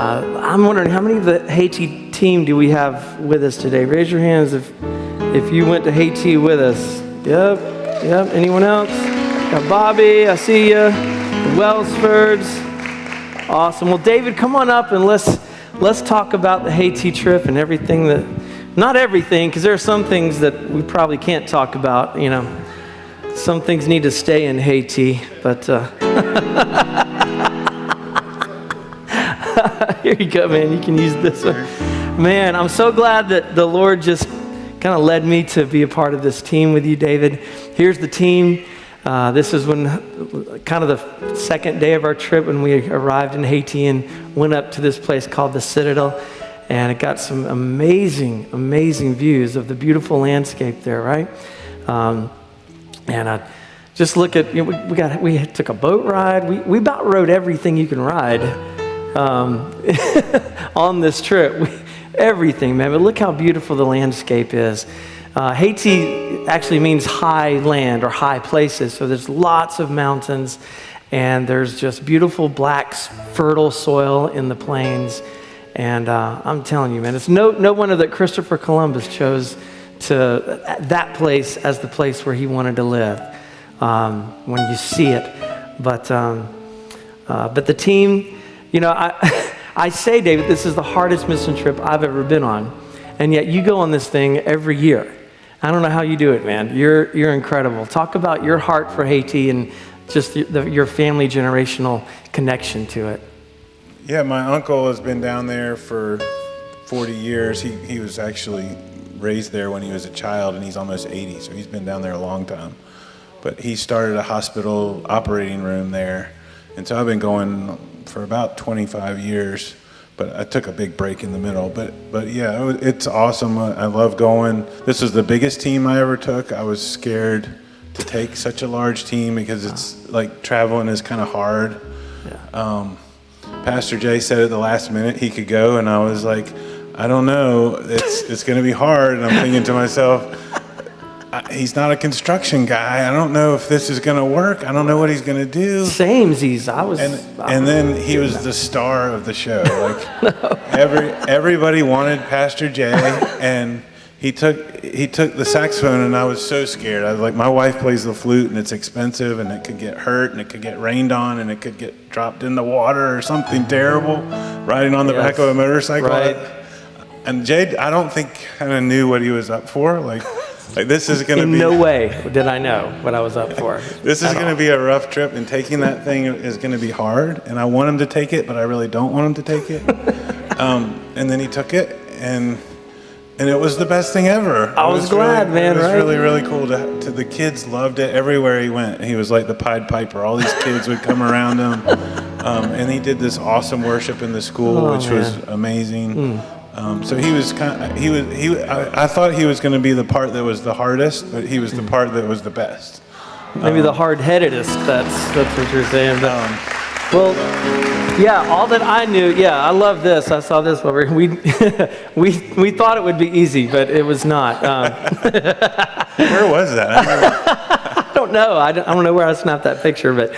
I'm wondering, how many of the Haiti team do we have with us today? Raise your hands if you went to Haiti with us. Yep. Anyone else? Got Bobby, I see you. The Wellsfords. Awesome. Well, David, come on up and let's talk about the Haiti trip and everything that, not everything, because there are some things that we probably can't talk about, you know. Some things need to stay in Haiti, but here you go, man. You can use this one. Man, I'm so glad that the Lord just kind of led me to be a part of this team with you, David. Here's the team. This is when kind of the second day of our trip when we arrived in Haiti and went up to this place called the Citadel. And it got some amazing views of the beautiful landscape there, right? Just look at, you know, we took a boat ride. We about rode everything you can ride on this trip. Everything, man. But look how beautiful the landscape is. Haiti actually means high land or high places. So there's lots of mountains, and there's just beautiful black, fertile soil in the plains. And I'm telling you, man, it's no wonder that Christopher Columbus chose that place as the place where he wanted to live. When you see it, but the team, you know, I say, David, this is the hardest mission trip I've ever been on, and yet you go on this thing every year. I don't know how you do it, man. You're incredible. Talk about your heart for Haiti and just your family generational connection to it. Yeah, my uncle has been down there for 40 years. He was actually raised there when he was a child, and he's almost 80, so he's been down there a long time. But he started a hospital operating room there, and so I've been going for about 25 years, but I took a big break in the middle. But yeah, it's awesome. I love going. This was the biggest team I ever took. I was scared to take such a large team because it's like traveling is kind of hard. Yeah. Pastor Jay said at the last minute he could go, and I was like, I don't know, it's going to be hard. And I'm thinking to myself, he's not a construction guy. I don't know if this is going to work. I don't know what he's going to do. Samesies. And then he was the star of the show. Like everybody wanted Pastor Jay, and he took the saxophone, and I was so scared. I was like, my wife plays the flute, and it's expensive, and it could get hurt, and it could get rained on, and it could get dropped in the water or something terrible, riding on the back of a motorcycle. Right. And Jay, I don't think kind of knew what he was up for. Like this is going to be... In no way did I know what I was up for. This is going to be a rough trip, and taking that thing is going to be hard. And I want him to take it, but I really don't want him to take it. And then he took it, and it was the best thing ever. I was glad, really, man, right? It was really cool. To the kids loved it everywhere he went. He was like the Pied Piper. All these kids would come around him. And he did this awesome worship in the school, which was amazing. So he was I thought he was going to be the part that was the hardest, but he was the part that was the best. Maybe the hard-headedest. That's what you're saying. Well, yeah, all that I knew. Yeah, I love this. I saw this over here. We thought it would be easy, but it was not. Where was that? I don't know. I don't know where I snapped that picture, but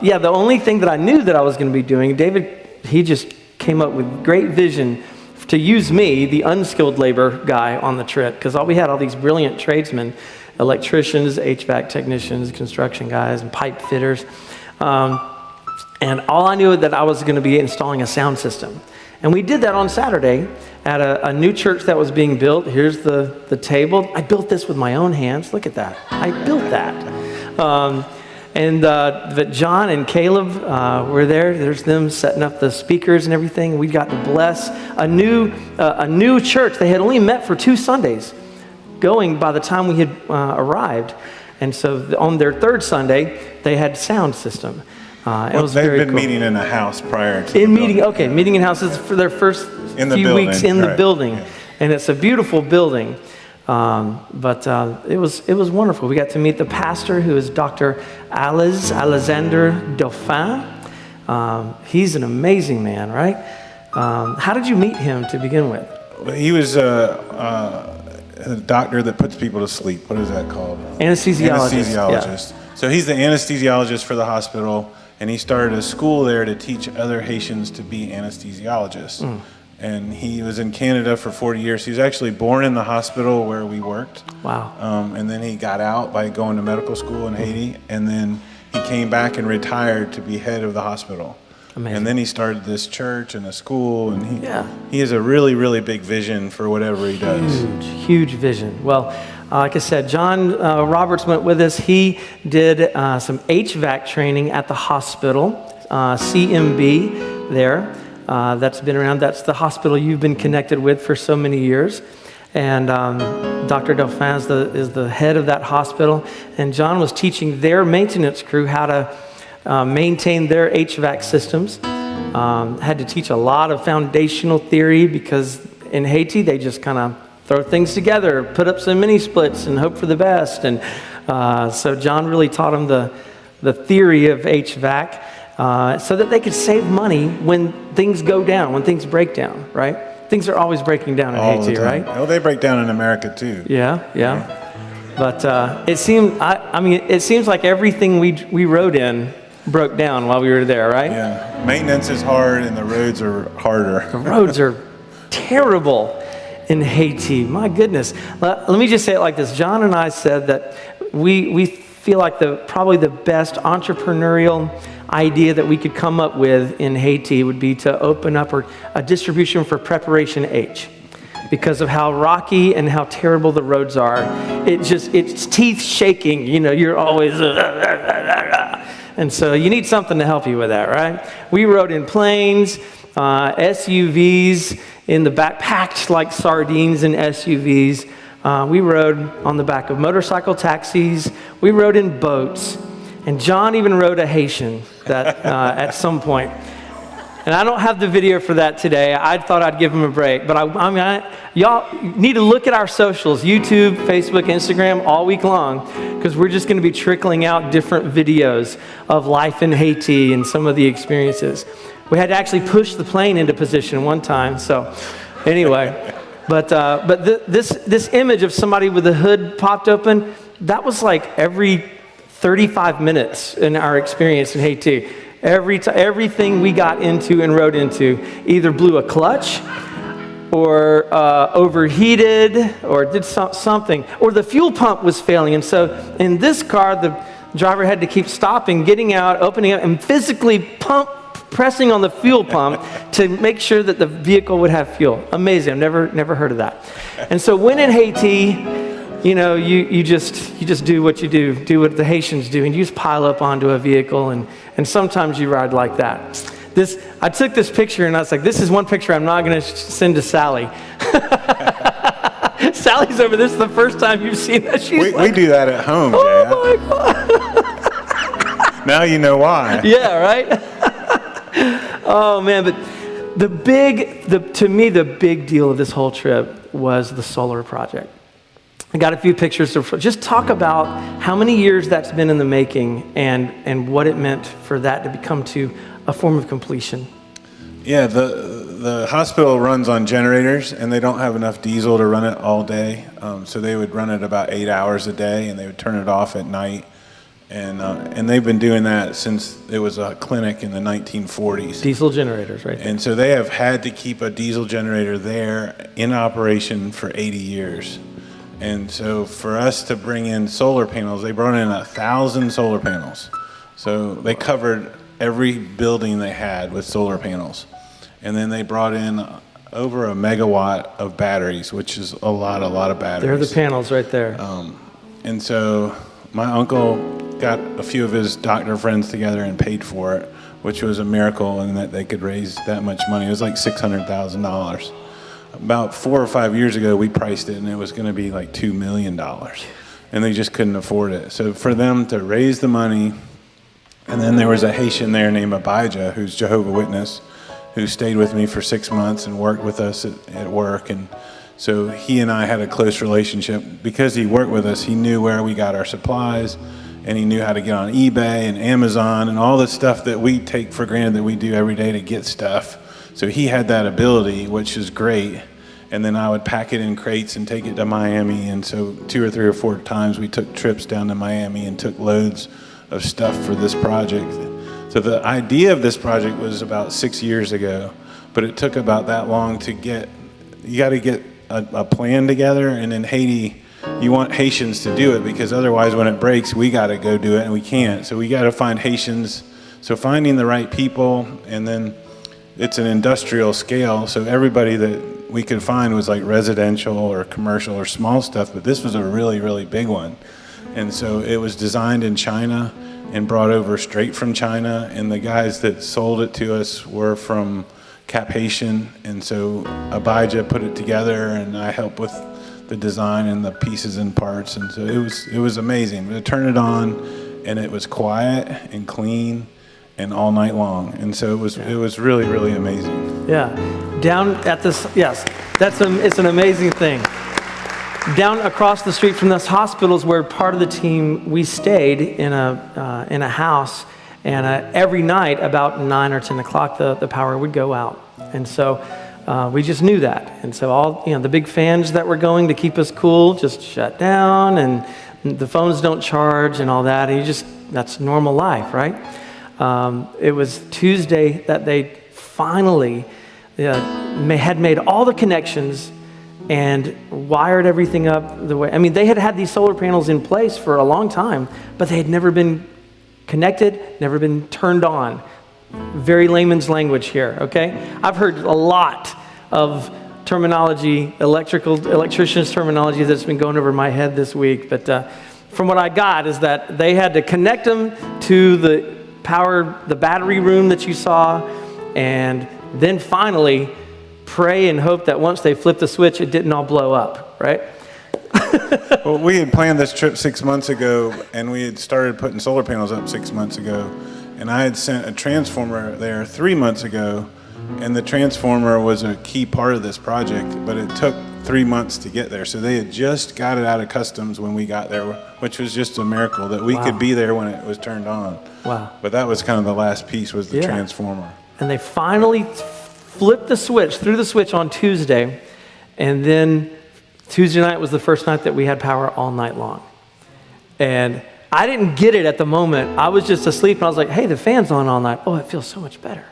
yeah, the only thing that I knew that I was going to be doing, David, he just came up with great vision to use me, the unskilled labor guy, on the trip, because we had all these brilliant tradesmen, electricians, HVAC technicians, construction guys, and pipe fitters. And all I knew that I was going to be installing a sound system. And we did that on Saturday at a new church that was being built. Here's the table. I built this with my own hands. Look at that. I built that. But John and Caleb were there. There's them setting up the speakers and everything. We got to bless a new church. They had only met for 2 Sundays going by the time we had arrived. And so on their 3rd Sunday, they had sound system. It was they've very been cool. Meeting in a house prior to meeting in houses for their first few weeks in the building. Yeah. And it's a beautiful building. But it was wonderful. We got to meet the pastor, who is Dr. Alexander Dauphin. He's an amazing man, right? How did you meet him to begin with? He was a doctor that puts people to sleep. What is that called? Anesthesiologist. Yeah. So he's the anesthesiologist for the hospital, and he started a school there to teach other Haitians to be anesthesiologists. And he was in Canada for 40 years. He was actually born in the hospital where we worked. Wow. And then he got out by going to medical school in Haiti, and then he came back and retired to be head of the hospital. Amazing. And then he started this church and a school, and he has a really, really big vision for whatever he does. Huge vision. Well, like I said, John Roberts went with us. He did some HVAC training at the hospital, CMB there. That's been around. That's the hospital you've been connected with for so many years. And Dr. Delphin is the head of that hospital. And John was teaching their maintenance crew how to maintain their HVAC systems. Had to teach a lot of foundational theory because in Haiti, they just kind of throw things together, put up some mini splits and hope for the best. And so John really taught them the theory of HVAC so that they could save money when things go down, when things break down, right? Things are always breaking down in Haiti, right? Oh, they break down in America too. Yeah. But it seems like everything we rode in broke down while we were there, right? Yeah. Maintenance is hard and the roads are harder. The roads are terrible in Haiti. My goodness. Let me just say it like this. John and I said that we feel like probably the best entrepreneurial idea that we could come up with in Haiti would be to open up a distribution for Preparation H. Because of how rocky and how terrible the roads are. It's teeth shaking, you're always, and so you need something to help you with that, right? We rode in planes, SUVs in the back, packed like sardines in SUVs. We rode on the back of motorcycle taxis. We rode in boats. And John even rode a Haitian that at some point. And I don't have the video for that today. I thought I'd give him a break. But y'all need to look at our socials, YouTube, Facebook, Instagram, all week long, because we're just going to be trickling out different videos of life in Haiti and some of the experiences. We had to actually push the plane into position one time. So anyway, but this image of somebody with the hood popped open, that was like every 35 minutes in our experience in Haiti. Everything we got into and rode into either blew a clutch or overheated or did something, or the fuel pump was failing. And so in this car, the driver had to keep stopping, getting out, opening up, and physically pressing on the fuel pump to make sure that the vehicle would have fuel. Amazing. I've never heard of that. And so when in Haiti, you just do what you do what the Haitians do, and you just pile up onto a vehicle, and sometimes you ride like that. I took this picture, and I was like, this is one picture I'm not going to send to Sally. Sally's over. This is the first time you've seen that. We do that at home, Jay. Oh my God. Now you know why. Yeah, right? Oh man, but to me, the big deal of this whole trip was the solar project. I got a few pictures to just talk about how many years that's been in the making and what it meant for that to become to a form of completion. Yeah, the hospital runs on generators, and they don't have enough diesel to run it all day. So they would run it about 8 hours a day, and they would turn it off at night. And they've been doing that since it was a clinic in the 1940s. Diesel generators, right there. And so they have had to keep a diesel generator there in operation for 80 years. And so for us to bring in solar panels, they brought in 1,000 solar panels. So they covered every building they had with solar panels. And then they brought in over 1 megawatt of batteries, which is a lot of batteries. There are the panels right there. And so my uncle got a few of his doctor friends together and paid for it, which was a miracle in that they could raise that much money. It was like $600,000. About 4 or 5 years ago, we priced it, and it was going to be like $2 million, and they just couldn't afford it. So for them to raise the money, and then there was a Haitian there named Abijah, who's Jehovah's Witness, who stayed with me for 6 months and worked with us at work. And so he and I had a close relationship. Because he worked with us, he knew where we got our supplies, and he knew how to get on eBay and Amazon and all the stuff that we take for granted that we do every day to get stuff. So he had that ability, which is great. And then I would pack it in crates and take it to Miami. And so 2 or 3 or 4 times we took trips down to Miami and took loads of stuff for this project. So the idea of this project was about 6 years ago, but it took about that long to you got to get a plan together, and in Haiti, you want Haitians to do it, because otherwise when it breaks, we got to go do it, and we can't. So we got to find Haitians. So finding the right people, and then it's an industrial scale, so everybody that we could find was like residential or commercial or small stuff, but this was a really, really big one. And so it was designed in China and brought over straight from China, and the guys that sold it to us were from Cap Haitian, and so Abijah put it together, and I helped with the design and the pieces and parts, and so it was amazing. To turn it on, and it was quiet and clean and all night long, and so it was really, really amazing. Yeah, down at this, yes, it's an amazing thing. Down across the street from this hospital is where part of the team, we stayed in a house, and every night about 9 or 10 o'clock the power would go out, and so we just knew that, and so all the big fans that were going to keep us cool just shut down, and the phones don't charge and all that, and that's normal life, right? It was Tuesday that they finally had made all the connections and wired everything up the way. I mean, they had these solar panels in place for a long time, but they had never been connected, never been turned on. Very layman's language here, okay? I've heard a lot of terminology, electrician's terminology that's been going over my head this week, but from what I got is that they had to connect them to the battery room that you saw, and then finally pray and hope that once they flipped the switch, it didn't all blow up, right? Well, we had planned this trip 6 months ago, and we had started putting solar panels up 6 months ago, and I had sent a transformer there 3 months ago, and the transformer was a key part of this project, but it took 3 months to get there. So they had just got it out of customs when we got there, which was just a miracle that we could be there when it was turned on. Wow. But that was kind of the last piece, was the transformer. And they finally threw the switch on Tuesday, and then Tuesday night was the first night that we had power all night long. And I didn't get it at the moment. I was just asleep, and I was like, hey, the fan's on all night. Oh, it feels so much better.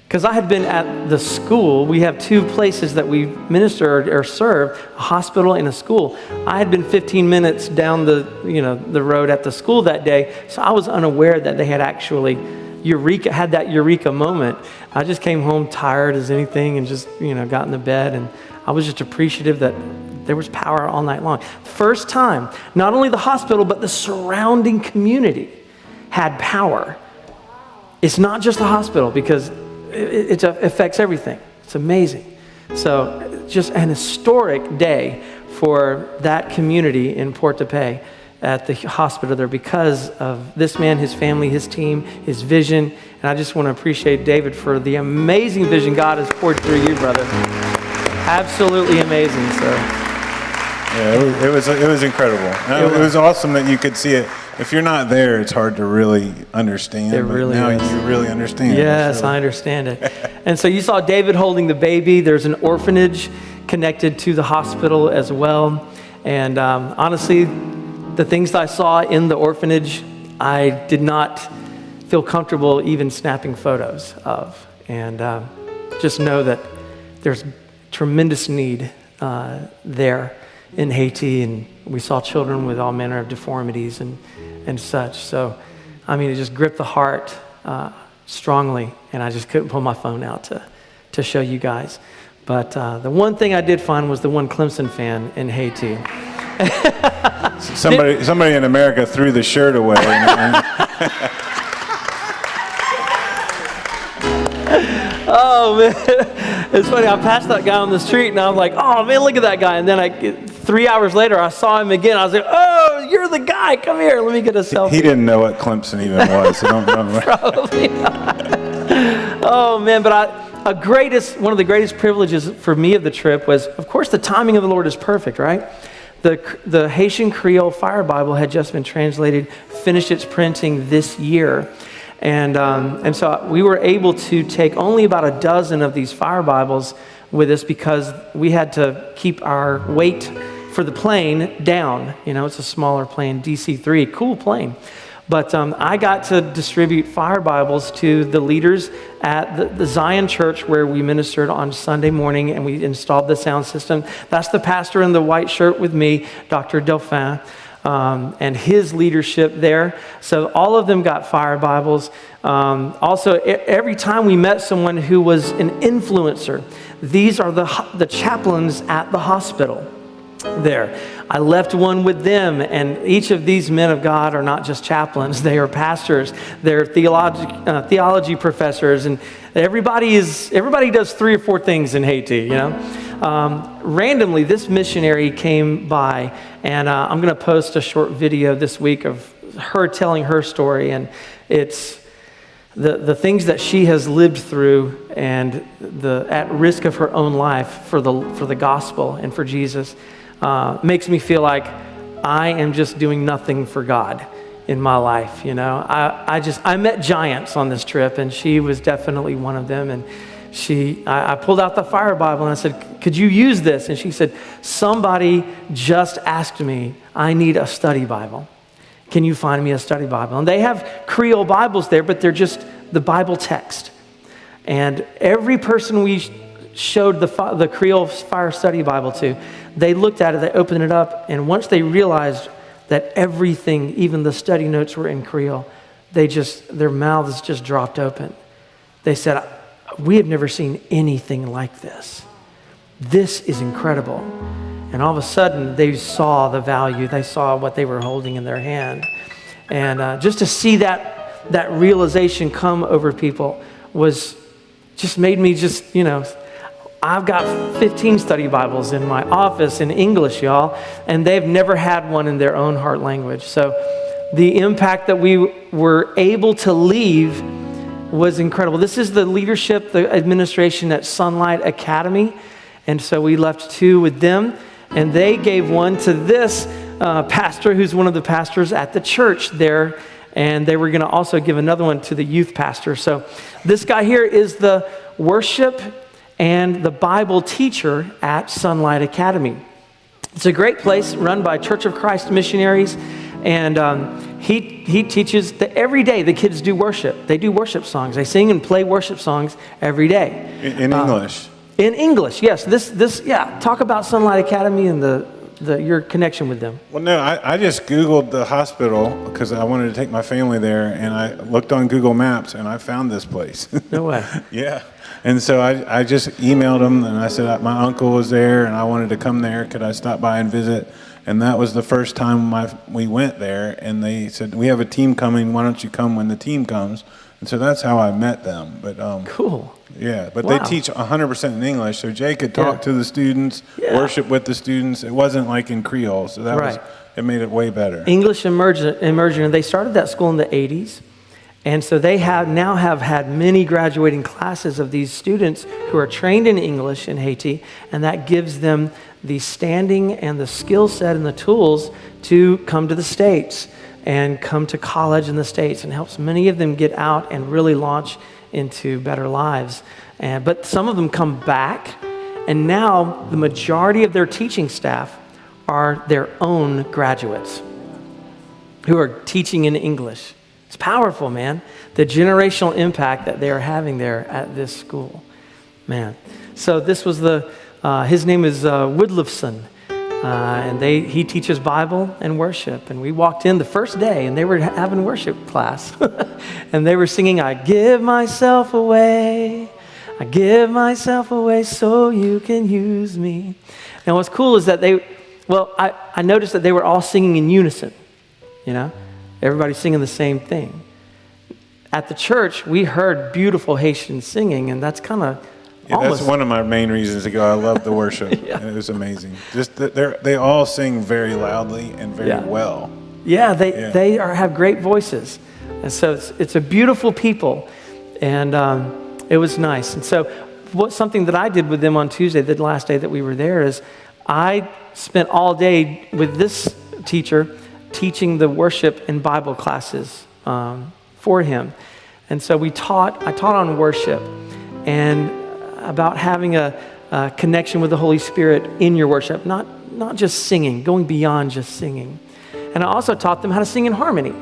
Because I had been at the school. We have 2 places that we minister or serve, a hospital and a school. I had been 15 minutes down the road at the school that day, so I was unaware that they had actually had that eureka moment. I just came home tired as anything and just got in the bed, and I was just appreciative that there was power all night long. First time, not only the hospital, but the surrounding community had power. It's not just the hospital, because it affects everything. It's amazing. So just an historic day for that community in Port-de-Paix at the hospital there, because of this man, his family, his team, his vision. And I just want to appreciate David for the amazing vision God has poured through you, brother. Absolutely amazing. So yeah, it was incredible. It was awesome that you could see it. If you're not there, it's hard to really understand. It really now is. You really understand. Yes, I understand it. And so you saw David holding the baby. There's an orphanage connected to the hospital as well. And honestly, the things that I saw in the orphanage, I did not feel comfortable even snapping photos of. And just know that there's tremendous need there in Haiti, and we saw children with all manner of deformities and such. So, I mean, it just gripped the heart strongly, and I just couldn't pull my phone out to show you guys. But the one thing I did find was the one Clemson fan in Haiti. Somebody in America threw the shirt away. Oh, man. It's funny. I passed that guy on the street, and I'm like, oh, man, look at that guy. And then 3 hours later, I saw him again. I was like, oh, you're the guy. Come here. Let me get a selfie. He didn't know what Clemson even was. So don't Probably not. Oh, man. But one of the greatest privileges for me of the trip was, of course, the timing of the Lord is perfect, right? The Haitian Creole Fire Bible had just been translated, finished its printing this year. And so we were able to take only about a dozen of these Fire Bibles with us, because we had to keep our weight for the plane down. It's a smaller plane, DC-3, cool plane. But I got to distribute fire Bibles to the leaders at the Zion Church where we ministered on Sunday morning, and we installed the sound system. That's the pastor in the white shirt with me, Dr. Delphin, and his leadership there. So all of them got fire Bibles. Also, every time we met someone who was an influencer, these are the chaplains at the hospital there. I left one with them, and each of these men of God are not just chaplains, they are pastors, they're theology professors, and everybody does 3 or 4 things in Haiti, you know. Randomly, this missionary came by, and I'm going to post a short video this week of her telling her story, and it's the things that she has lived through and at risk of her own life for the gospel and for Jesus. Makes me feel like I am just doing nothing for God in my life, you know. I met giants on this trip, and she was definitely one of them. And I pulled out the fire Bible and I said, "Could you use this?" And she said, "Somebody just asked me, I need a study Bible. Can you find me a study Bible?" And they have Creole Bibles there, but they're just the Bible text. And every person we showed the Creole Fire Study Bible to, they looked at it, they opened it up, and once they realized that everything, even the study notes, were in Creole, their mouths just dropped open. They said, "We have never seen anything like this. This is incredible." And all of a sudden, they saw the value. They saw what they were holding in their hand. And just to see that realization come over people made me you know, I've got 15 study Bibles in my office in English, y'all, and they've never had one in their own heart language. So the impact that we were able to leave was incredible. This is the leadership, the administration at Sunlight Academy, and so we left 2 with them, and they gave one to this pastor who's one of the pastors at the church there, and they were going to also give another one to the youth pastor. So this guy here is the worship and the Bible teacher at Sunlight Academy. It's a great place run by Church of Christ missionaries, and he teaches that every day the kids do worship. They do worship songs. They sing and play worship songs every day. In English? In English, yes. Talk about Sunlight Academy and your connection with them. Well, no, I just Googled the hospital because I wanted to take my family there, and I looked on Google Maps, and I found this place. No way. Yeah. And so I just emailed them, and I said my uncle was there, and I wanted to come there. Could I stop by and visit? And that was the first time we went there, and they said, "We have a team coming. Why don't you come when the team comes?" And so that's how I met them. But cool. Yeah, but Wow. they teach 100% in English, so Jay could talk to the students, worship with the students. It wasn't like in Creole, so it made it way better. English immersion, and they started that school in the 80s. And so they now have had many graduating classes of these students who are trained in English in Haiti, and that gives them the standing and the skill set and the tools to come to the States and come to college in the States, and helps many of them get out and really launch into better lives. But some of them come back, and now the majority of their teaching staff are their own graduates who are teaching in English. It's powerful, man. The generational impact that they are having there at this school, man. So this was his name is Woodliffson, and he teaches Bible and worship. And we walked in the first day, and they were having worship class, and they were singing, "I give myself away, I give myself away so you can use me." And what's cool is that I noticed that they were all singing in unison, you know? Everybody's singing the same thing. At the church, we heard beautiful Haitian singing, and that's kind of that's one of my main reasons to go. I love the worship. Yeah. It was amazing. Just they all sing very loudly and very well. Yeah, they have great voices, and so it's a beautiful people, and it was nice. And so, something that I did with them on Tuesday, the last day that we were there, is I spent all day with this teacher teaching the worship and Bible classes for him. And so I taught on worship and about having a connection with the Holy Spirit in your worship, not just singing, going beyond just singing. And I also taught them how to sing in harmony,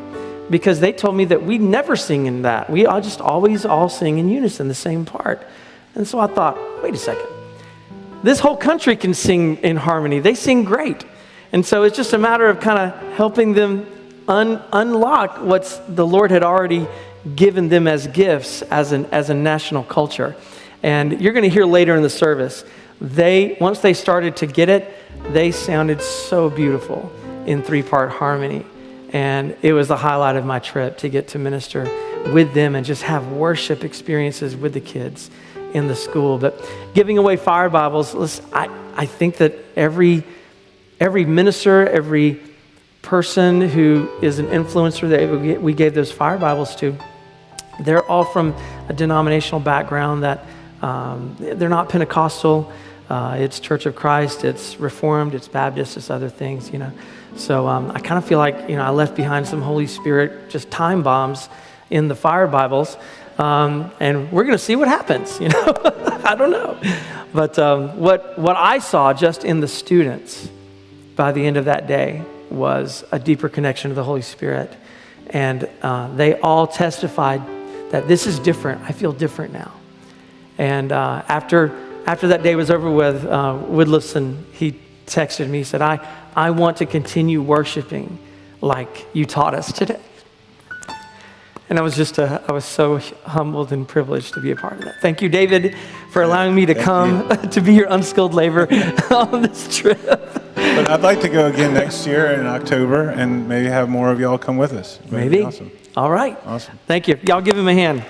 because they told me that we never sing in that. We all just always all sing in unison, the same part. And so I thought, wait a second. This whole country can sing in harmony. They sing great. And so it's just a matter of kind of helping them unlock what the Lord had already given them as gifts as a national culture. And you're going to hear later in the service, once they started to get it, they sounded so beautiful in 3-part harmony. And it was the highlight of my trip to get to minister with them and just have worship experiences with the kids in the school. But giving away fire Bibles, listen, I think that every minister, every person who is an influencer that we gave those fire Bibles to, they're all from a denominational background that they're not Pentecostal. It's Church of Christ, it's Reformed, it's Baptist, it's other things, So I kind of feel like, I left behind some Holy Spirit, just time bombs in the fire Bibles. And we're going to see what happens, I don't know. But what I saw just in the students by the end of that day was a deeper connection to the Holy Spirit. And they all testified that this is different. I feel different now. And after that day was over with, Woodlison, he texted me, he said, I want to continue worshiping like you taught us today. And I was so humbled and privileged to be a part of that. Thank you, David, for allowing me to come to be your unskilled labor on this trip. But I'd like to go again next year in October and maybe have more of y'all come with us. Maybe. Awesome. All right. Awesome. Thank you. Y'all give him a hand.